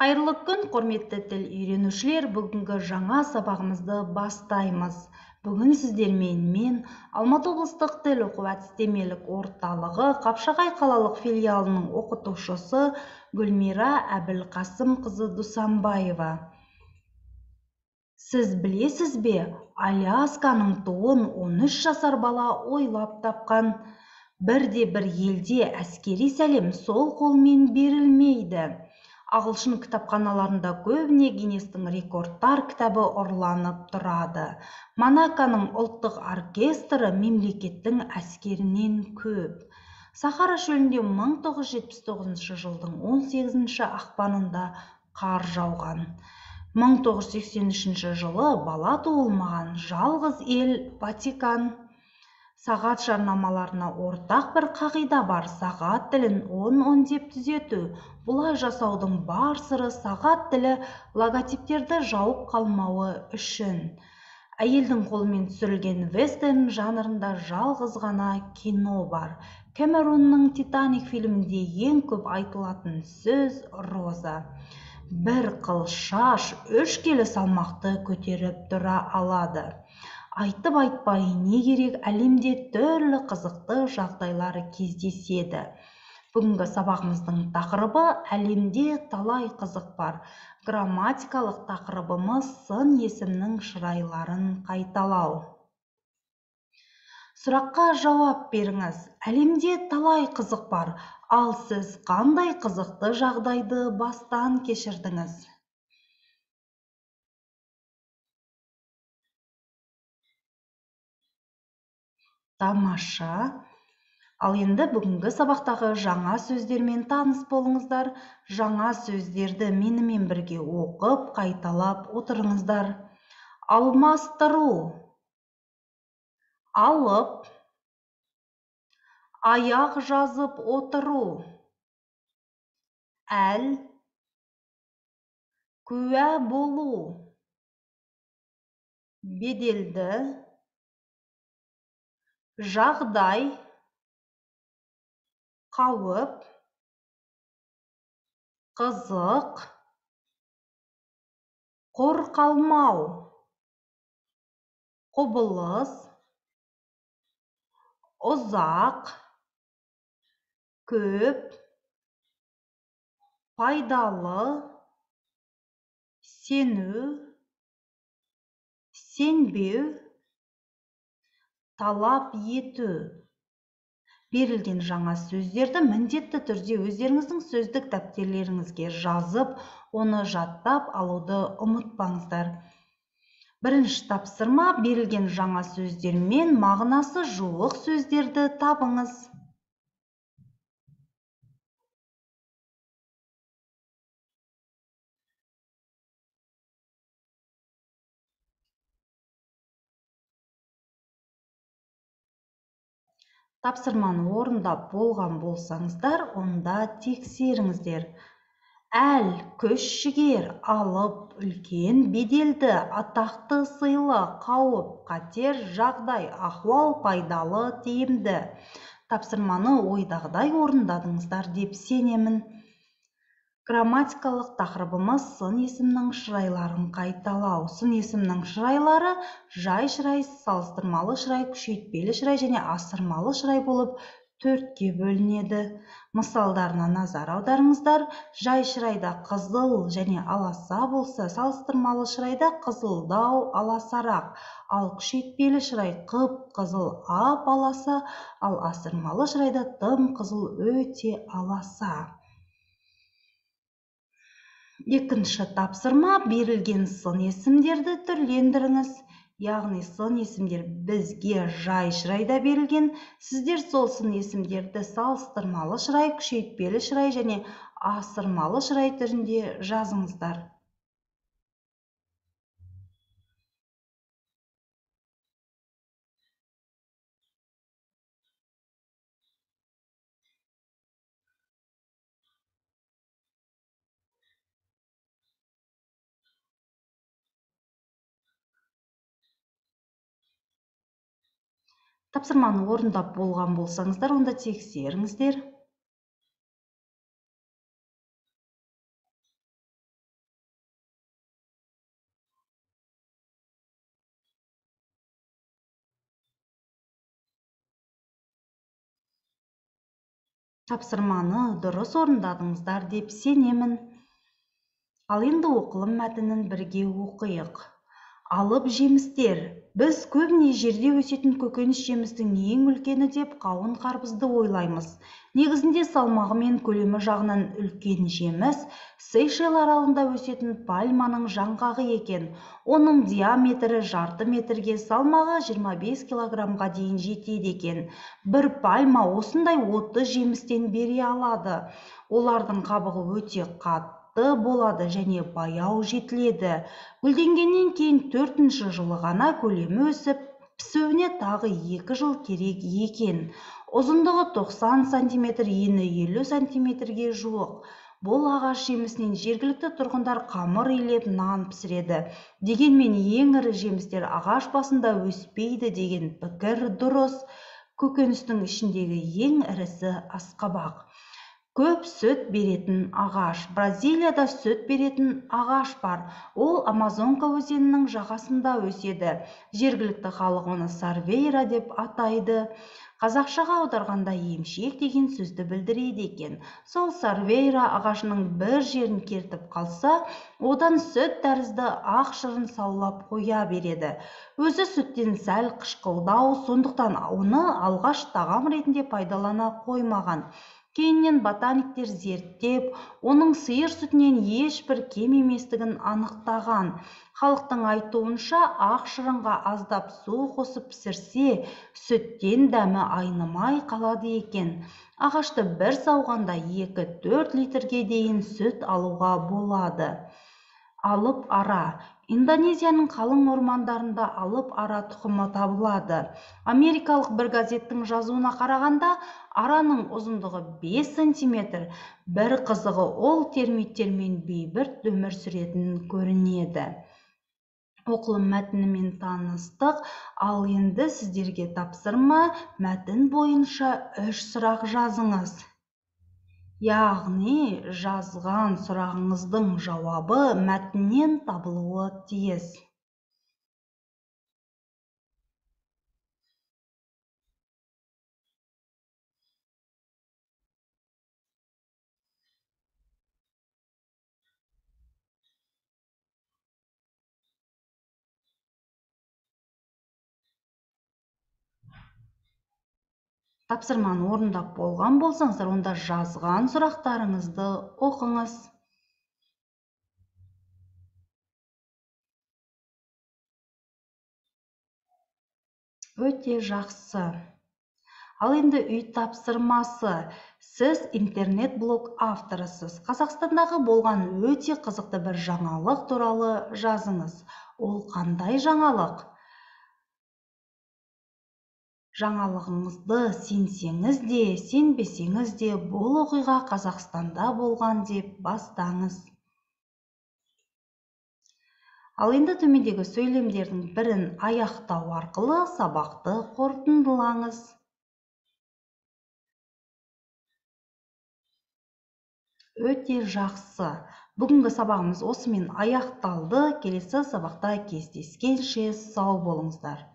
Қайырлы күн, құрметті тіл үйренушілер. Бүгінгі жаңа сабағымызды бастаймыз. Бүгін сіздермен мен Алматы облыстық тіл оқу әдістемелік орталығы Қапшағай қалалық филиалының оқытушысы Гүлмира Әбілқасымқызы Дусанбаева. Сіз білесіз бе, Алясканың туын 13 жасар бала ойлап тапқан. Бірде-бір елде әскери сәлем сол қолмен берілмейді. Ағылшын кітапханаларында көбіне Гиннестің рекордтар кітабы ұрланып тұрады. Монаконың ұлттық оркестрі мемлекеттің әскерінен көп. Сахара шөлінде 1979 жылдың 18 ақпанында қар жауған. 1983 жылы бала туылмаған жалғыз ел Ватикан. Сағат жарнамаларына ортақ бір қағида бар: сағат тілін 10-10 деп түзету. Бұлай жасаудың бар сыры сағат тілі логотиптерді жауып қалмауы үшін. Әйелдің қолымен түсірілген вестерн жанрында жалғыз ғана кино бар. Кэмеронның Титаник фильмінде ең көп айтылатын сөз роза. Бір қыл шаш 3 келі салмақты көтеріп тұра алады. Айтып айтпай не керек, әлемде түрлі қызықты жағдайлары кездеседі. Бүгінгі сабағымыздың тақырыбы әлемде талай қызық бар. Грамматикалық тақырыбымыз сын есімнің шырайларын қайталау. Сұраққа жауап беріңіз. Әлемде талай қызық бар, ал сіз қандай қызықты жағдайды бастан кешірдіңіз? Тамаша. Ал енді бүгінгі сабақтағы жаңа сөздермен таныс болыңыздар. Жаңа сөздерді менімен бірге оқып, қайталап отырыңыздар. Алмастыру. Алып. Аяқ жазып отыру. Әл. Куә болу. Беделді. Жағдай. Қауіп. Қызық. Құр қалмау. Құбылыс. Ұзақ. Көп. Пайдалы. Сену. Сенбеу. Талап ету. Берілген жаңа сөздерді міндетті түрде өздеріңіздің сөздік дәптерлеріңізге жазып, оны жаттап алуды ұмытпаңыздар. Бірінші тапсырма: берілген жаңа сөздермен мағынасы жуық сөздерді табыңыз. Тапсырманы орындап болған болсаңыздар, онда тексеріңіздер. Әл, күш-жігер, алып, үлкен, беделді, атақты, сыйлы, қауіп, қатер, жағдай, ахуал, пайдалы, тиімді. Тапсырманы ойдағыдай орындадыңыздар деп сенемін. Грамматикалық тақырыбымыз сын есімнің шырайларын қайталау. Сын есімнің шырайлары жай шырай, салыстырмалы шырай, күшейтпелі шырай және асырмалы шырай болып 4-ке бөлінеді. Мысалдарына назар аударыңыздар. Жай шырайда қызыл және аласа болса, салыстырмалы шырайда қызылдау, аласарақ. Ал күшейтпелі шырай қып-қызыл, ап-аласа, ал асырмалы шырайда тым қызыл, өте аласа. Екінші тапсырма: берілген сын есімдерді түрлендіріңіз. Яғни сын есімдер бізге жай шырайда берілген. Сіздер сол сын есімдерді салыстырмалы шырай, күшейтпелі шырай және асырмалы шырай түрінде жазыңыздар. Тапсырманы орындап болған болсаңыздар, онда тексеріңіздер. Тапсырманы дұрыс орындадыңыздар деп сенемін. Ал енді оқылым мәтінін бірге оқиық. Алып жемістер. Біз көбіне жерде өсетін көкөніс жемістің ең үлкені деп қауын қарбызды ойлаймыз. Негізінде салмағы мен көлемі жағынан үлкен жеміс Сейшел аралында өсетін пальманың жаңғағы екен. Оның диаметрі жарты метрге, салмағы 25 килограммға дейін жетеді екен. Бір пальма осындай 30 жемістен бере алады. Олардың қабығы өте қатты болады және баяу жетіледі. Гүлденгеннен кейін 4-ші жылы ғана көлемі өсіп, пісуіне тағы 2 жыл керек екен. Ұзындығы 90 см, ені 50 см-ге жуық. Бұл ағаш жемісінен жергілікті тұрғындар қамыр илеп нан пісіреді. Дегенмен ең ірі жемістер ағаш басында өспейді деген пікір дұрыс. Көкөністің ішіндегі ең ірісі асқабақ. Көп сүт беретін ағаш. Бразилияда сүт беретін ағаш бар. Ол Амазонка өзенінің жағасында өседі. Жергілікті халық оны сарвейра деп атайды. Қазақшаға аударғанда емшек деген сөзді білдіреді екен. Сол сарвейра ағашының бір жерін кертіп қалса, одан сүт тәрізді ақ шырын саулап қоя береді. Өзі сүттен сәл қышқылдау, сондықтан оны алғаш тағам ретінде пайдалана қоймаған. Кейіннен ботаниктер зерттеп, оның сиыр сүтінен ешбір кем еместігін анықтаған. Халықтың айтуынша, ақ шырынға аздап су қосып пісірсе, сүттен дәмі айнымай қалады екен. Ағашты бір сауғанда 2-4 литрге дейін сүт алуға болады. Алып ара. Индонезияның қалың ормандарында алып ара тұқымы табылады. Америкалық бір газеттің жазуына қарағанда, араның ұзындығы 5 см. Бір қызығы ол термиттермен бейбіт өмір сүретін көрінеді. Оқылым мәтінімен таныстық, ал енді сіздерге тапсырма, мәтін бойынша 3 сұрақ жазыңыз. Яғни, жазған сұрағыңыздың жауабы мәтіннен табылуы тиіс. Тапсырманы орындап болған болсаңыздар, онда жазған сұрақтарыңызды оқыңыз. Өте жақсы. Ал енді үй тапсырмасы. Сіз интернет-блог авторысыз. Қазақстандағы болған өте қызықты бір жаңалық туралы жазыңыз. Ол қандай жаңалық? Жаңалығыңызды сенсеңіз де, сенбесеңіз де, бұл оқиға Қазақстанда болған деп бастаңыз. Ал енді төмендегі сөйлемдердің бірін аяқтау арқылы сабақты қорытындылаңыз. Өте жақсы. Бүгінгі сабағымыз осымен аяқталды. Келесі сабақта кездескенше сау болыңыздар.